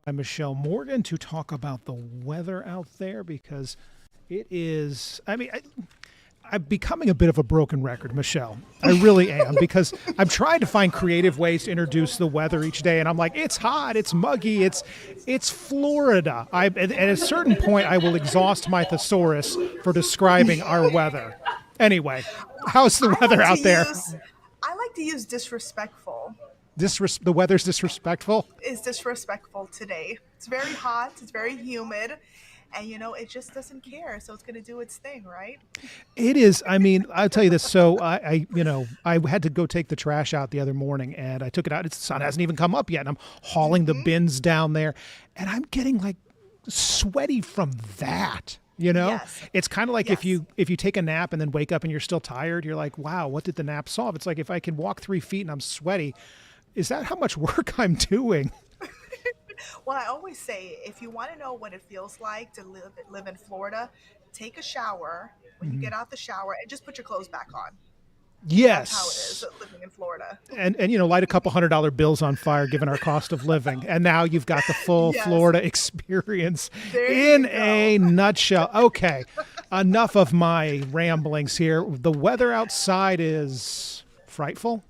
I'm Michelle Morgan to talk about the weather out there because it is, I'm becoming a bit of a broken record, Michelle. I really am because I'm trying to find creative ways to introduce the weather each day, and I'm like, it's hot, it's muggy, it's Florida. At a certain point, I will exhaust my thesaurus for describing our weather. Anyway, how's the I weather like to out there? use I like to use disrespectful. The weather's disrespectful. Is disrespectful today. It's very hot, it's very humid, and it just doesn't care. So it's going to do its thing, right? It is. I mean, I'll tell you this. So I had to go take the trash out the other morning, and I took it out. The sun hasn't even come up yet, and I'm hauling the Mhm. bins down there, and I'm getting like sweaty from that. You know, Yes. it's kind of like if Yes. you take a nap and then wake up and you're still tired. You're like, wow, what did the nap solve? It's like if I can walk 3 feet and I'm sweaty, is that how much work I'm doing? Well, I always say if you want to know what it feels like to live in Florida, take a shower when you Mhm. get out the shower and just put your clothes back on. That's how it is Yes. living in Florida. And light a couple $100 bills on fire given our cost of living, and now you've got the full Yes. Florida experience There in you a go. nutshell. Okay, enough of my ramblings here. The weather outside is frightful.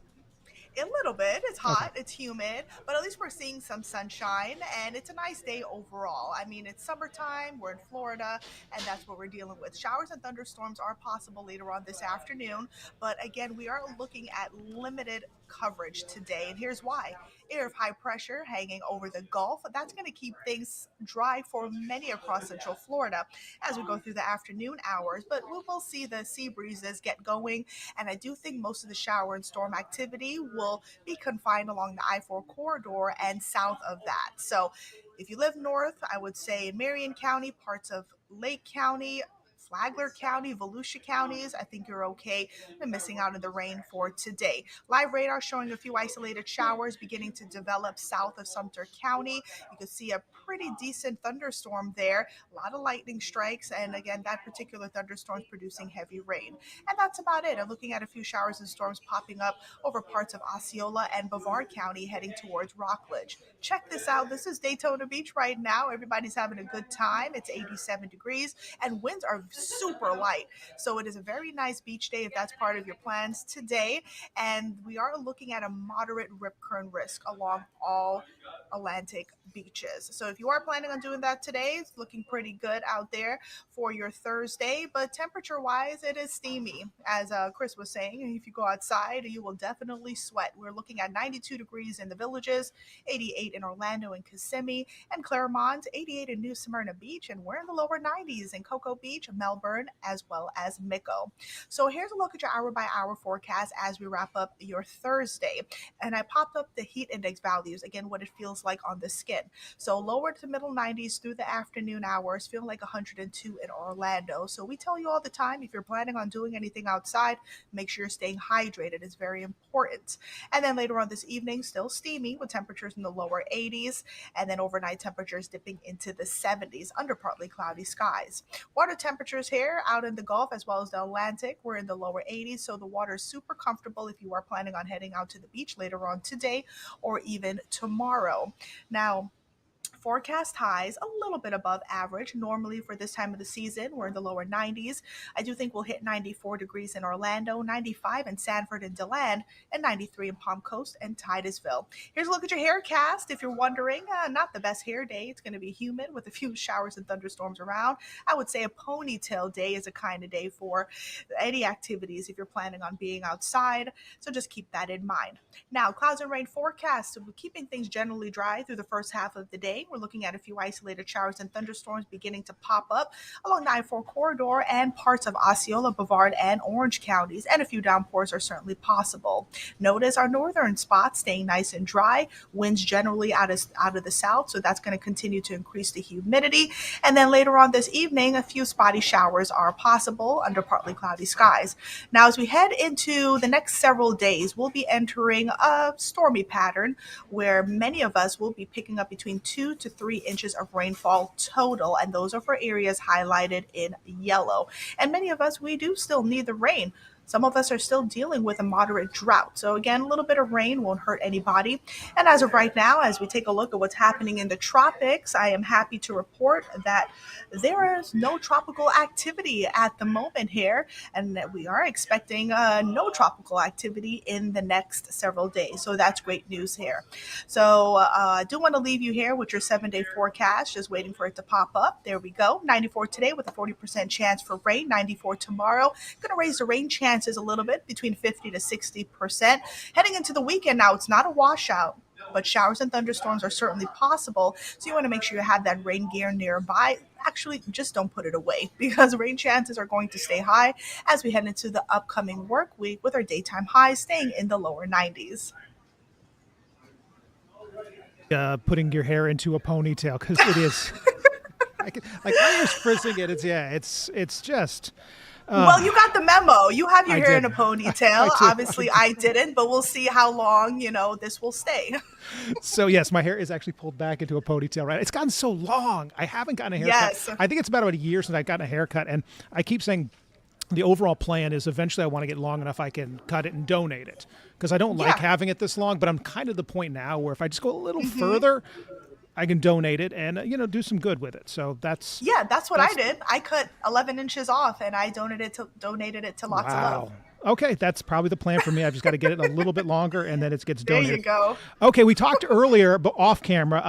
A little bit. It's Okay. hot, it's humid, but at least we're seeing some sunshine and it's a nice day overall. I mean, it's summertime, we're in Florida, and that's what we're dealing with. Showers and thunderstorms are possible later on this afternoon, but again, we are looking at limited coverage today, and here's why. Air of high pressure hanging over the Gulf. That's going to keep things dry for many across central Florida as we go through the afternoon hours, but we will see the sea breezes get going, and I do think most of the shower and storm activity will be confined along the I-4 corridor and south of that. So if you live north, I would say Marion County, parts of Lake County, Flagler County, Volusia counties, I think you're okay. They're missing out on the rain for today. Live radar showing a few isolated showers beginning to develop south of Sumter County. You can see a pretty decent thunderstorm there. A lot of lightning strikes, and again, that particular thunderstorm is producing heavy rain. And that's about it. I'm looking at a few showers and storms popping up over parts of Osceola and Brevard County heading towards Rockledge. Check this out. This is Daytona Beach right now. Everybody's having a good time. It's 87 degrees and winds are super light. So it is a very nice beach day if that's part of your plans today. And we are looking at a moderate rip current risk along all Atlantic beaches. So if you are planning on doing that today, it's looking pretty good out there for your Thursday. But temperature wise, it is steamy. As Chris was saying, if you go outside, you will definitely sweat. We're looking at 92 degrees in the villages, 88 in Orlando and Kissimmee, and Claremont, 88 in New Smyrna Beach, and we're in the lower 90s in Cocoa Beach, Melbourne, as well as Mico. So here's a look at your hour by hour forecast as we wrap up your Thursday. And I popped up the heat index values, again, what it feels like on the skin. So lower to middle 90s through the afternoon hours, feeling like 102 in Orlando. So we tell you all the time, if you're planning on doing anything outside, make sure you're staying hydrated. It's very important. And then later on this evening, still steamy with temperatures in the lower 80s, and then overnight temperatures dipping into the 70s under partly cloudy skies. Water temperatures here out in the Gulf as well as the Atlantic, we're in the lower 80s, so the water is super comfortable if you are planning on heading out to the beach later on today or even tomorrow. Now, forecast highs a little bit above average. Normally, for this time of the season, we're in the lower 90s. I do think we'll hit 94 degrees in Orlando, 95 in Sanford and DeLand, and 93 in Palm Coast and Titusville. Here's a look at your hair cast. If you're wondering, not the best hair day. It's going to be humid with a few showers and thunderstorms around. I would say a ponytail day is a kind of day for any activities if you're planning on being outside. So just keep that in mind. Now, clouds and rain forecast. So we're keeping things generally dry through the first half of the day. We're looking at a few isolated showers and thunderstorms beginning to pop up along the I-4 corridor and parts of Osceola, Brevard, and Orange counties, and a few downpours are certainly possible. Notice our northern spots staying nice and dry. Winds generally out of the south, so that's going to continue to increase the humidity. And then later on this evening, a few spotty showers are possible under partly cloudy skies. Now, as we head into the next several days, we'll be entering a stormy pattern where many of us will be picking up between 2 to 3 inches of rainfall total, and those are for areas highlighted in yellow. And many of us, we do still need the rain. Some of us are still dealing with a moderate drought. So, again, a little bit of rain won't hurt anybody. And as of right now, as we take a look at what's happening in the tropics, I am happy to report that there is no tropical activity at the moment here, and that we are expecting no tropical activity in the next several days. So, that's great news here. So, I do want to leave you here with your 7 day forecast, just waiting for it to pop up. There we go. 94 today with a 40% chance for rain, 94 tomorrow. Going to raise the rain chances a little bit, between 50 to 60%. Heading into the weekend now, it's not a washout, but showers and thunderstorms are certainly possible. So you want to make sure you have that rain gear nearby. Actually, just don't put it away, because rain chances are going to stay high as we head into the upcoming work week, with our daytime highs staying in the lower 90s. Putting your hair into a ponytail, because it is like I was frizzing it. It's just. Well, you got the memo. You have your I hair in did. a ponytail. I Obviously, I didn't, but we'll see how long, this will stay. So yes, my hair is actually pulled back into a ponytail. Right, it's gotten so long. I haven't gotten a haircut. Yes. I think it's about a year since I've gotten a haircut, and I keep saying the overall plan is eventually I want to get long enough I can cut it and donate it, because I don't like Yeah. having it this long. But I'm kind of the point now where if I just go a little further, I can donate it and do some good with it. So that's Yeah, that's what I did. I cut 11 inches off, and I donated it to Lots of Love. wow. Okay, that's probably the plan for me. I've just got to get it a little bit longer, and then it gets There donated. you go. Okay, we talked earlier, but off camera.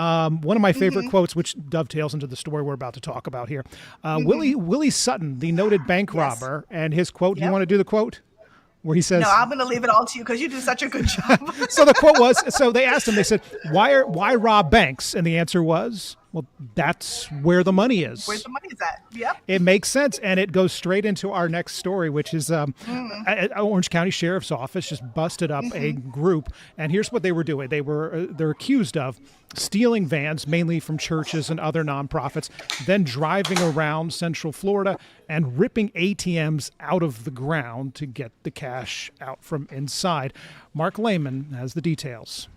One of my favorite quotes, which dovetails into the story we're about to talk about here. Willie Sutton, the noted bank robber, and his quote. Do you Yep. want to do the quote? Where he says, No, I'm going to leave it all to you because you do such a good job. so the quote was, so they asked him, they said, why rob banks? And the answer was, well, that's where the money is. Where's the money's at? Yep. It makes sense, and it goes straight into our next story, which is Orange County Sheriff's Office just busted up a group, and here's what they were doing. They're accused of stealing vans, mainly from churches and other nonprofits, then driving around Central Florida and ripping ATMs out of the ground to get the cash out from inside. Mark Lehman has the details.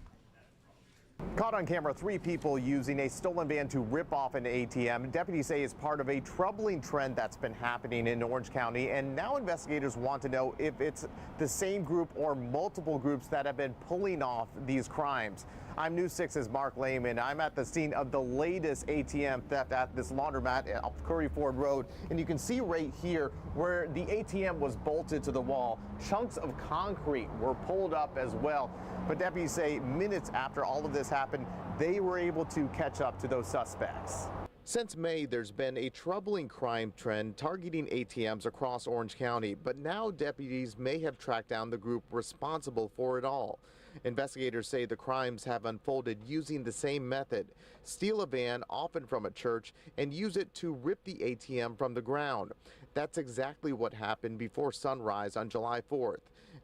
Caught on camera, 3 people using a stolen van to rip off an ATM. Deputies say it's part of a troubling trend that's been happening in Orange County, and now investigators want to know if it's the same group or multiple groups that have been pulling off these crimes. I'm News 6's Mark Lehman. I'm at the scene of the latest ATM theft at this laundromat off Curry Ford Road, and you can see right here where the ATM was bolted to the wall. Chunks of concrete were pulled up as well. But deputies say minutes after all of this happened, they were able to catch up to those suspects. Since May, there's been a troubling crime trend targeting ATMs across Orange County, but now deputies may have tracked down the group responsible for it all. Investigators say the crimes have unfolded using the same method: steal a van, often from a church, and use it to rip the ATM from the ground. That's exactly what happened before sunrise on July 4th.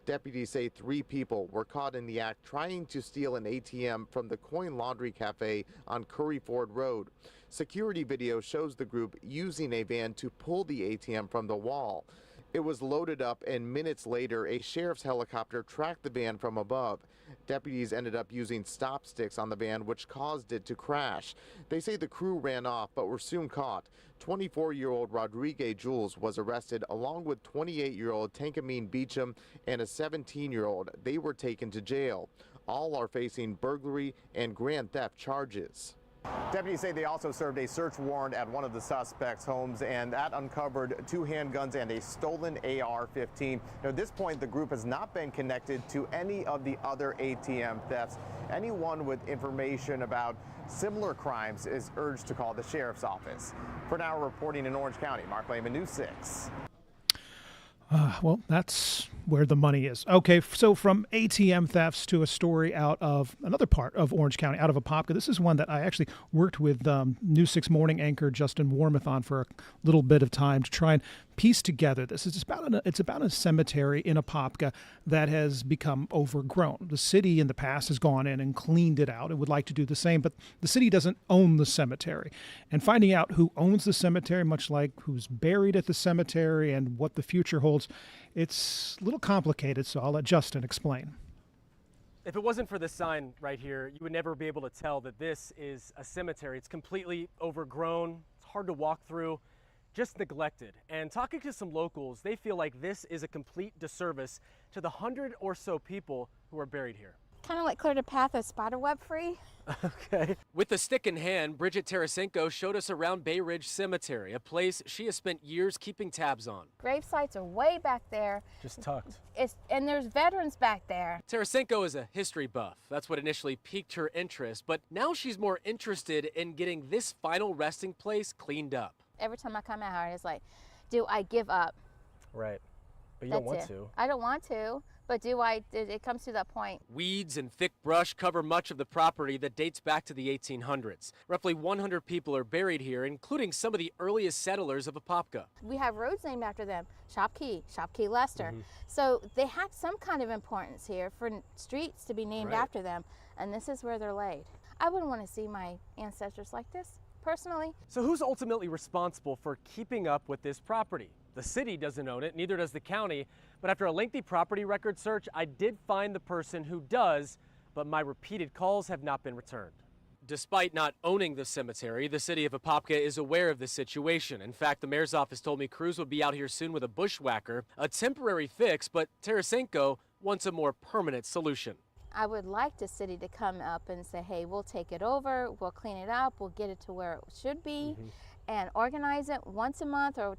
Deputies say 3 people were caught in the act trying to steal an ATM from the Coin Laundry Cafe on Curry Ford Road. Security video shows the group using a van to pull the ATM from the wall. It was loaded up, and minutes later, a sheriff's helicopter tracked the van from above. Deputies ended up using stop sticks on the van, which caused it to crash. They say the crew ran off, but were soon caught. 24-year-old Rodriguez Jules was arrested, along with 28-year-old Tankamine Beecham and a 17-year-old. They were taken to jail. All are facing burglary and grand theft charges. Deputies say they also served a search warrant at one of the suspects' homes, and that uncovered 2 handguns and a stolen AR-15. Now, at this point, the group has not been connected to any of the other ATM thefts. Anyone with information about similar crimes is urged to call the sheriff's office. For now, reporting in Orange County, Mark Lehman, News 6. Well, that's where the money is. Okay, so from ATM thefts to a story out of another part of Orange County, out of Apopka. This is one that I actually worked with News 6 morning anchor Justin Warmoth on for a little bit of time to try and piece together. This is about a cemetery in Apopka that has become overgrown. The city in the past has gone in and cleaned it out and would like to do the same, but the city doesn't own the cemetery. And finding out who owns the cemetery, much like who's buried at the cemetery and what the future holds, it's a little complicated, so I'll let Justin explain. If it wasn't for this sign right here, you would never be able to tell that this is a cemetery. It's completely overgrown. It's hard to walk through. just neglected. And talking to some locals, they feel like this is a complete disservice to the 100 or so people who are buried here. Kind of like cleared a path of spiderweb free. Okay. With a stick in hand, Bridget Tarasenko showed us around Bay Ridge Cemetery, a place she has spent years keeping tabs on. Grave sites are way back there. Just tucked. And there's veterans back there. Tarasenko is a history buff. That's what initially piqued her interest, but now she's more interested in getting this final resting place cleaned up. Every time I come out here, it's like, do I give up? Right. But you don't want to. I don't want to, but do I? It comes to that point. Weeds and thick brush cover much of the property that dates back to the 1800s. Roughly 100 people are buried here, including some of the earliest settlers of Apopka. We have roads named after them. Shopkey Lester. So they had some kind of importance here for streets to be named after them, and this is where they're laid. I wouldn't want to see my ancestors like this, personally. So who's ultimately responsible for keeping up with this property? The city doesn't own it, neither does the county, but after a lengthy property record search, I did find the person who does, but my repeated calls have not been returned. Despite not owning the cemetery, the city of Apopka is aware of the situation. In fact, the mayor's office told me crews will be out here soon with a bushwhacker, a temporary fix, but Tarasenko wants a more permanent solution. I would like the city to come up and say, hey, we'll take it over, we'll clean it up, we'll get it to where it should be, and organize it once a month or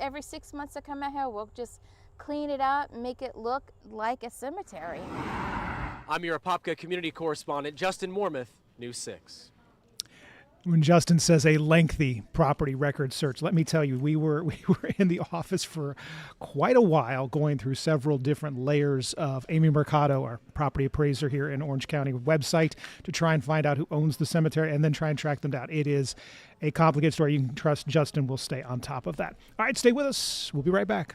every 6 months to come out here. We'll just clean it up and make it look like a cemetery. I'm your Apopka community correspondent, Justin Mormouth, News 6. When Justin says a lengthy property record search, let me tell you, we were in the office for quite a while, going through several different layers of Amy Mercado, our property appraiser here in Orange County website, to try and find out who owns the cemetery and then try and track them down. It is a complicated story. You can trust Justin will stay on top of that. All right, stay with us. We'll be right back.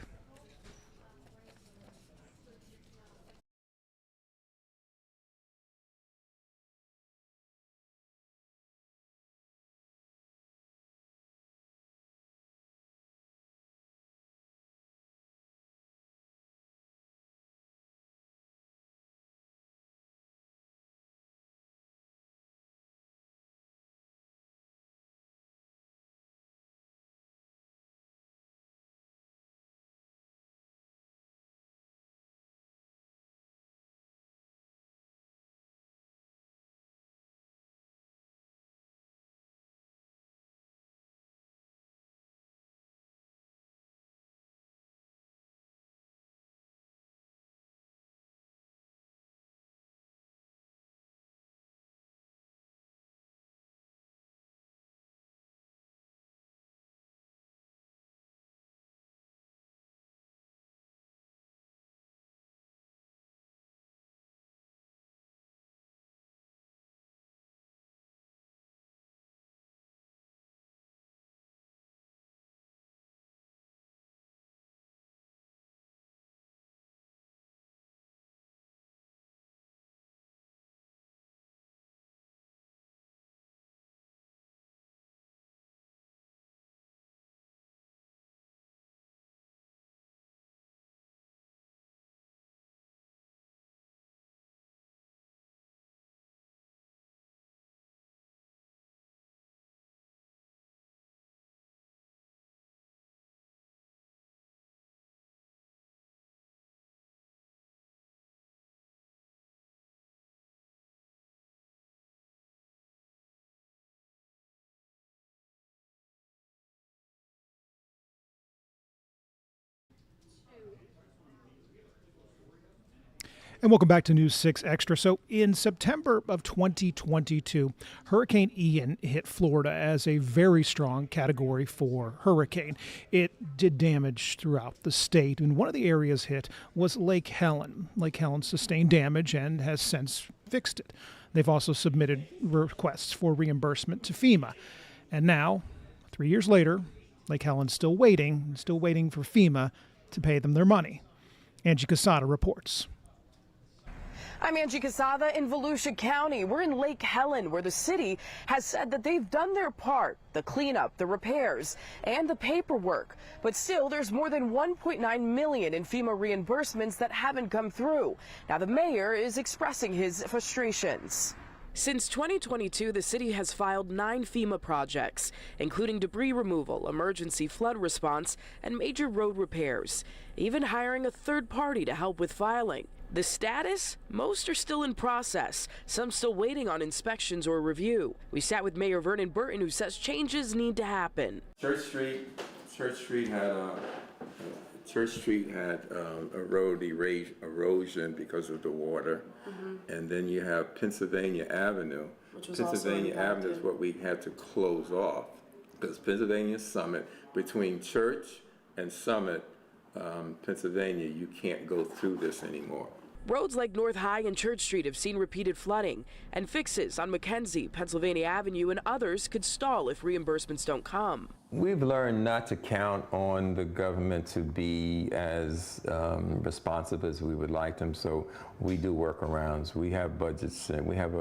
And welcome back to News 6 Extra. So in September of 2022, Hurricane Ian hit Florida as a very strong Category 4 hurricane. It did damage throughout the state, and one of the areas hit was Lake Helen. Lake Helen sustained damage and has since fixed it. They've also submitted requests for reimbursement to FEMA. And now, 3 years later, Lake Helen's still waiting for FEMA to pay them their money. Angie Casada reports. I'm Angie Casada in Volusia County. We're in Lake Helen, where the city has said that they've done their part, the cleanup, the repairs, and the paperwork. But still, there's more than $1.9 million in FEMA reimbursements that haven't come through. Now, the mayor is expressing his frustrations. Since 2022, the city has filed 9 FEMA projects, including debris removal, emergency flood response, and major road repairs, even hiring a third party to help with filing. The status? Most are still in process, some still waiting on inspections or review. We sat with Mayor Vernon Burton, who says changes need to happen. Church Street had a road erosion because of the water. And then you have Pennsylvania Avenue. Pennsylvania Avenue is what we had to close off because Pennsylvania Summit, between Church and Summit, Pennsylvania, you can't go through this anymore. Roads like North High and Church Street have seen repeated flooding, and fixes on Mackenzie, Pennsylvania Avenue, and others could stall if reimbursements don't come. We've learned not to count on the government to be as responsive as we would like them, so we do workarounds. We have budgets, and we have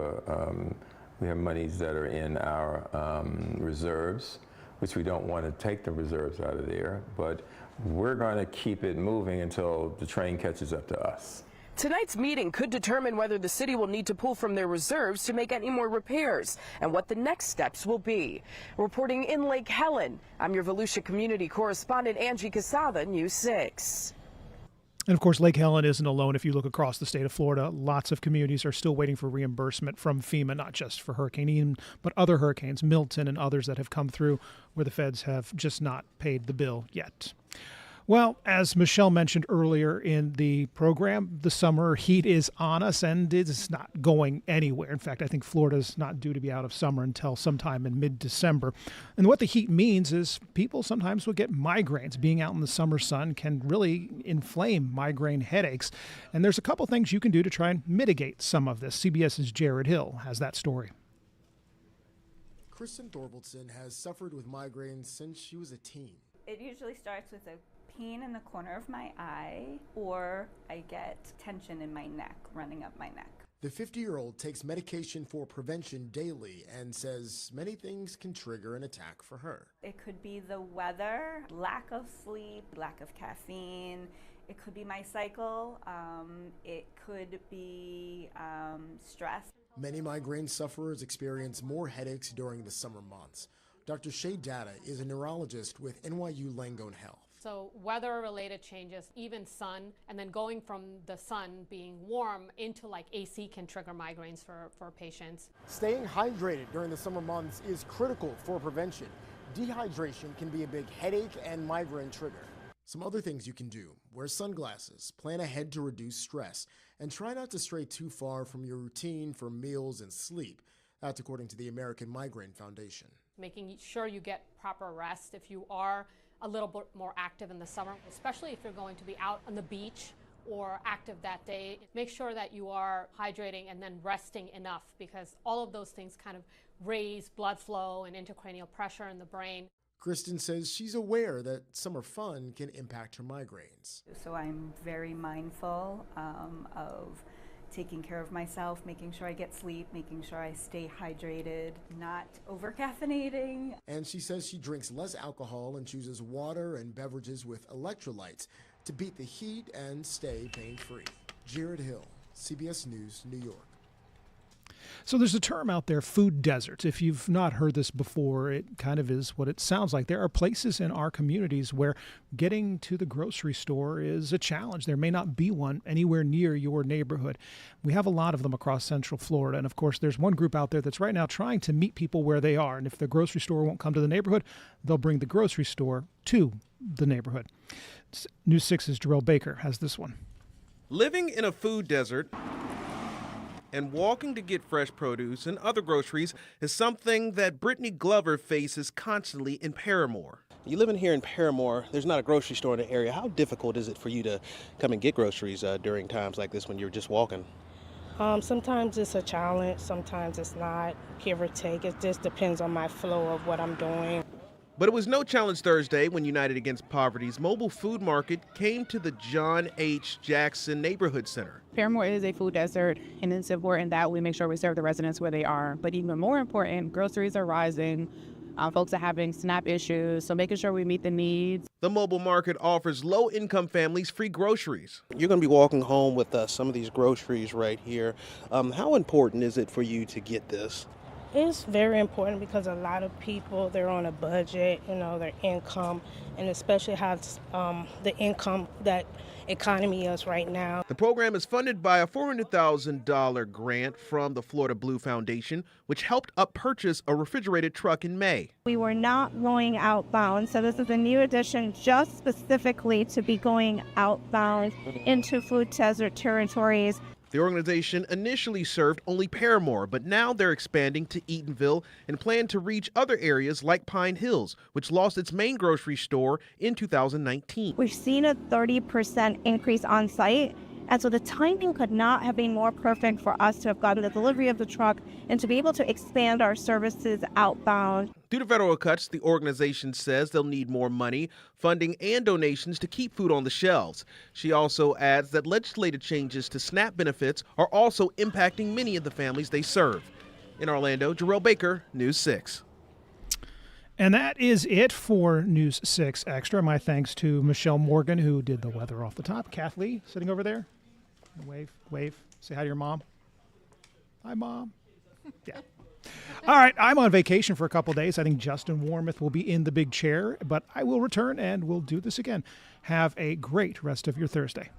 monies that are in our reserves, which we don't want to take the reserves out of there, but we're going to keep it moving until the train catches up to us. Tonight's meeting could determine whether the city will need to pull from their reserves to make any more repairs and what the next steps will be. Reporting in Lake Helen, I'm your Volusia community correspondent Angie Casada, News 6. And of course, Lake Helen isn't alone. If you look across the state of Florida, lots of communities are still waiting for reimbursement from FEMA, not just for Hurricane Ian, but other hurricanes, Milton and others that have come through where the feds have just not paid the bill yet. Well, as Michelle mentioned earlier in the program, the summer heat is on us and it's not going anywhere. In fact, I think Florida's not due to be out of summer until sometime in mid-December. And what the heat means is people sometimes will get migraines. Being out in the summer sun can really inflame migraine headaches. And there's a couple things you can do to try and mitigate some of this. CBS's Jared Hill has that story. Kristen Thorvaldson has suffered with migraines since she was a teen. It usually starts with a pain in the corner of my eye, or I get tension in my neck, running up my neck. The 50-year-old takes medication for prevention daily and says many things can trigger an attack for her. It could be the weather, lack of sleep, lack of caffeine. It could be my cycle. It could be stress. Many migraine sufferers experience more headaches during the summer months. Dr. Shay Data is a neurologist with NYU Langone Health. So weather-related changes, even sun, and then going from the sun being warm into like AC can trigger migraines for patients. Staying hydrated during the summer months is critical for prevention. Dehydration can be a big headache and migraine trigger. Some other things you can do: wear sunglasses, plan ahead to reduce stress, and try not to stray too far from your routine for meals and sleep. That's according to the American Migraine Foundation. Making sure you get proper rest if you are a little bit more active in the summer, especially if you're going to be out on the beach or active that day. Make sure that you are hydrating and then resting enough, because all of those things kind of raise blood flow and intracranial pressure in the brain. Kristen says she's aware that summer fun can impact her migraines. So I'm very mindful of taking care of myself, making sure I get sleep, making sure I stay hydrated, not over-caffeinating. And she says she drinks less alcohol and chooses water and beverages with electrolytes to beat the heat and stay pain-free. Jared Hill, CBS News, New York. So there's a term out there, food deserts. If you've not heard this before, it kind of is what it sounds like. There are places in our communities where getting to the grocery store is a challenge. There may not be one anywhere near your neighborhood. We have a lot of them across Central Florida. And of course, there's one group out there that's right now trying to meet people where they are. And if the grocery store won't come to the neighborhood, they'll bring the grocery store to the neighborhood. News 6's Jarrell Baker has this one. Living in a food desert and walking to get fresh produce and other groceries is something that Brittany Glover faces constantly in Paramore. You living here in Paramore, there's not a grocery store in the area. How difficult is it for you to come and get groceries during times like this when you're just walking? Sometimes it's a challenge, sometimes it's not, give or take. It just depends on my flow of what I'm doing. But it was no challenge Thursday when United Against Poverty's mobile food market came to the John H. Jackson Neighborhood Center. Paramore is a food desert, and it's important that we make sure we serve the residents where they are. But even more important, groceries are rising. Folks are having SNAP issues, so making sure we meet the needs. The mobile market offers low-income families free groceries. You're going to be walking home with some of these groceries right here. How important is it for you to get this? It's very important because a lot of people, they're on a budget, their income, and especially how the income that economy is right now. The program is funded by a $400,000 grant from the Florida Blue Foundation, which helped up purchase a refrigerated truck in May. We were not going outbound, so this is a new addition just specifically to be going outbound into food desert territories. The organization initially served only Paramore, but now they're expanding to Eatonville and plan to reach other areas like Pine Hills, which lost its main grocery store in 2019. We've seen a 30% increase on site, and so the timing could not have been more perfect for us to have gotten the delivery of the truck and to be able to expand our services outbound. Due to federal cuts, the organization says they'll need more money, funding, and donations to keep food on the shelves. She also adds that legislative changes to SNAP benefits are also impacting many of the families they serve. In Orlando, Jarrell Baker, News 6. And that is it for News 6 Extra. My thanks to Michelle Morgan, who did the weather off the top. Kath Lee, sitting over there. Wave. Say hi to your mom. Hi, Mom. Yeah. All right, I'm on vacation for a couple days. I think Justin Warmoth will be in the big chair, but I will return and we'll do this again. Have a great rest of your Thursday.